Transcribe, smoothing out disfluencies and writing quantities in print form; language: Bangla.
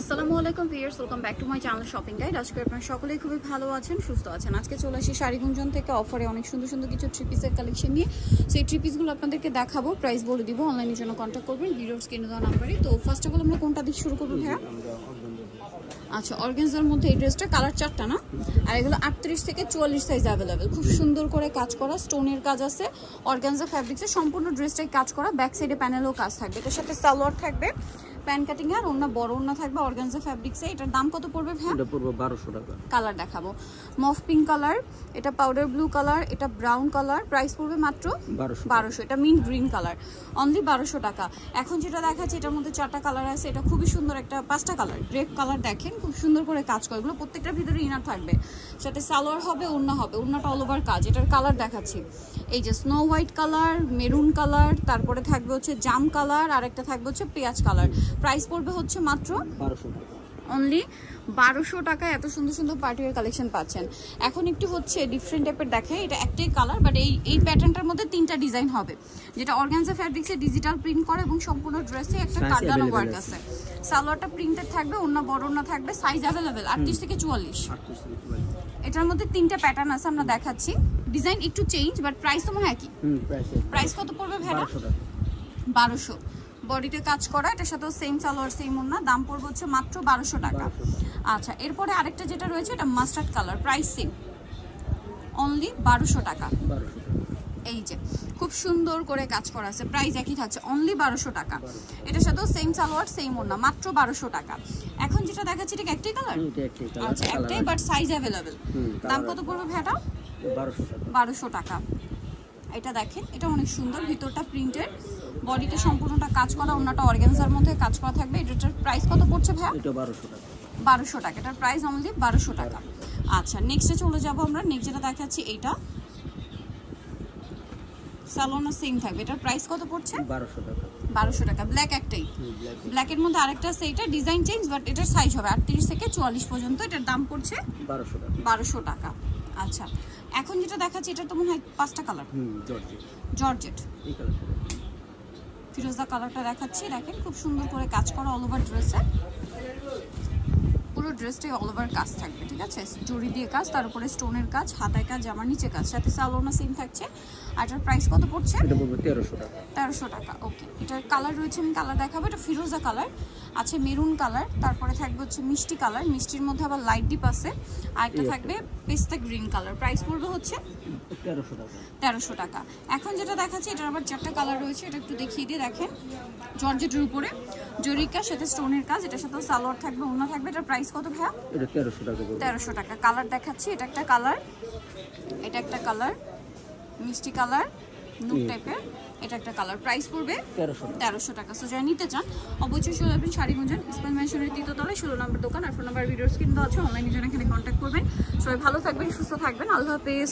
আসসালামু আলাইকুম viewers, welcome back to my channel shopping guide. আজকে আপনারা সকলেই খুবই ভালো আছেন, সুস্থ আছেন। আজকে চলে আসি শাড়িগুঞ্জন থেকে অফারে অনেক সুন্দর সুন্দর কিছু থ্রি পিসের কালেকশন নিয়ে। সেই থ্রি পিসগুলো আপনাদেরকে দেখাবো, প্রাইস বলে দিব। অনলাইনের জন্য কন্ট্যাক্ট করবেন ভিডিওর স্ক্রিনে দেওয়া নাম্বারে। তো ফার্স্ট অফ অল আমরা কোনটা দিয়ে শুরু করবো ভাইয়া? আচ্ছা, অর্গানজার মধ্যে এই ড্রেসটা কালার চারটা না, আর এগুলো 38 থেকে 44 সাইজ অ্যাভেলেবেল। খুব সুন্দর করে কাজ করা, স্টোনের কাজ আছে, অর্গানজা ফ্যাব্রিক্সে সম্পূর্ণ ড্রেসটাই কাজ করা। ব্যাক সাইডে প্যানেলও কাজ থাকবে, এটার সাথে সালোয়ার থাকবে, প্যান্ট কাটিং আর ওন্না বড় ওন্না থাকবে অর্গানজা ফ্যাব্রিক্সে। এটার দাম কত পড়বে ভাই? এটা পড়বে 1200 টাকা। কালার দেখাবো, মফ পিঙ্ক কালার, এটা পাউডার ব্লু কালার, এটা ব্রাউন কালার। প্রাইস পড়বে মাত্র 1200। এটা মিন্ট গ্রিন কালার, অনলি 1200 টাকা। এখন যেটা দেখাচ্ছি এটার মধ্যে চারটা কালার আছে। এটা খুবই সুন্দর, একটা পাঁচটা কালার, গ্রেপ কালার। দেখেন খুব সুন্দর করে কাজ করে, এগুলো প্রত্যেকটার ভিতরে ইনার থাকবে, সাথে সালোয়ার হবে, ওন্না হবে, ওন্নাটা অল ওভার কাজ। এটার কালার দেখাচ্ছি, এই যে snow white colour, maroon colour, তারপরে থাকবে হচ্ছে জাম কালার, আর একটা থাকবে হচ্ছে পেঁয়াজ কালার। প্রাইস পড়বে হচ্ছে মাত্র 1200 টাকা, অনলি 1200 টাকায় এত সুন্দর সুন্দর পার্টিওয়ার কালেকশন পাচ্ছেন। এখন একটু হচ্ছে ডিফারেন্ট টাইপের দেখে, এটা একটাই কালার, বাট এই প্যাটার্নটার মধ্যে তিনটা ডিজাইন হবে, যেটা অর্গানজা ফ্যাব্রিক্সে ডিজিটাল প্রিন্ট করে এবং সম্পূর্ণ ড্রেসে একটা কার্ডানো ওয়ার্ক আছে। সালোয়ারটা প্রিন্টেড থাকবে, ওন্না বড় ওন্না থাকবে, সাইজ অ্যাভেলেবেল 38 থেকে 44। এটার মধ্যে তিনটা প্যাটার্ন আছে, আমরা দেখাচ্ছি। ডিজাইন একটু চেঞ্জ, বাট প্রাইস তো মনে হয় একই। প্রাইস কত পড়বে ভাইয়া? 1200। বডিতে কাজ করা, এটার সাথেও সেম সালোয়ার সেম ওন্না, দাম পড়বে হচ্ছে মাত্র 1200 টাকা। আচ্ছা, এরপরে আরেকটা যেটা রয়েছে এটা mustard colour, price same, only 1200 টাকা। এই যে খুব সুন্দর করে কাজ করা আছে, প্রাইস একই থাকছে, অনলি 1200 টাকা। এটার সাথেও সেম সালোয়ার সেম ওন্না, মাত্র 1200 টাকা। এখন যেটা দেখাচ্ছি এটা একটাই কালার, আচ্ছা একটাই, বাট সাইজ অ্যাভেলেবেল। দাম কত পড়বে ভাইটা? 1200 টাকা। এটা দেখেন, এটা অনেক সুন্দর, ভিতরটা প্রিন্টেড, বডিতে সম্পূর্ণটা কাজ করা, ওন্নাটা অর্গানজার মধ্যে কাজ করা থাকবে। এটার প্রাইস কত পড়ছে ভাইয়া? এটা 1200 টাকা। 1200 টাকা, এটার প্রাইস অনলি 1200 টাকা। আচ্ছা, নেক্সটে চলে যাব আমরা। নেক্সট যেটা দেখাচ্ছি এইটা সালোনা সেম থাকবে, এটার প্রাইস কত পড়ছে? 1200 টাকা। 1200 টাকা। ব্ল্যাক একটাই, ব্ল্যাকের মধ্যে আরেকটা আছে, এটা ডিজাইন চেঞ্জ, বাট এটার সাইজ হবে 38 থেকে 44 পর্যন্ত। এটার দাম পড়ছে 1200 টাকা। 1200 টাকা। আচ্ছা, এখন যেটা দেখাচ্ছি এটা তো মনে হয় পাঁচটা কালার, জর্জেট এই কালারটা ফিরোজা কালারটা দেখাচ্ছি। দেখেন খুব সুন্দর করে কাজ করা অল ওভার ড্রেসে, পুরো ড্রেসটাই অল ওভার কাজ থাকবে, ঠিক আছে? জরি দিয়ে কাজ, তার উপরে স্টোনের কাজ, হাতায় কাজ, জামার নিচে কাজ, সাথে সালোনা সেম থাকছে। আর এটার প্রাইস কত পড়ছে? এটা পড়বে 1300 টাকা। 1300 টাকা। ওকে, এটার কালার রয়েছে, আমি কালার দেখাবো। এটা ফিরোজা কালার আছে, মেরুন কালার, তারপরে থাকবে হচ্ছে মিষ্টি কালার, মিষ্টির মধ্যে আবার লাইট ডিপ আছে, আর একটা থাকবে পেস্তা গ্রিন কালার। প্রাইস পড়বে হচ্ছে 1300 টাকা। 1300 টাকা। এখন যেটা দেখাচ্ছি এটার আবার চারটা কালার রয়েছে, এটা একটু দেখিয়ে দিয়ে। দেখেন জর্জেটের উপরে জরিকা, সাথে স্টোনের কাজ, এটার সাথে সালোয়ার থাকবে, ওন্না থাকবে। এটার প্রাইস কত ভাইয়া? এটা 1300 টাকা। 1300 টাকা। কালার দেখাচ্ছি, এটা একটা কালার, এটা একটা কালার, মিষ্টি কালার নুট টাইপের, এটা একটা কালার। প্রাইস পড়বে 1300 টাকা। সো যারা নিতে চান অবশ্যই চলে আসবেন শাড়িগুঞ্জন, ইসমাইল মেনশনের 3য় তলায় 16 নম্বর দোকান। আর ফোন নাম্বার ভিডিওর স্ক্রিনে দেওয়া আছে, অনলাইনে জন্য এখানে কন্ট্যাক্ট করবেন। সবাই ভালো থাকবেন, সুস্থ থাকবেন, আল্লাহ হাফেজ।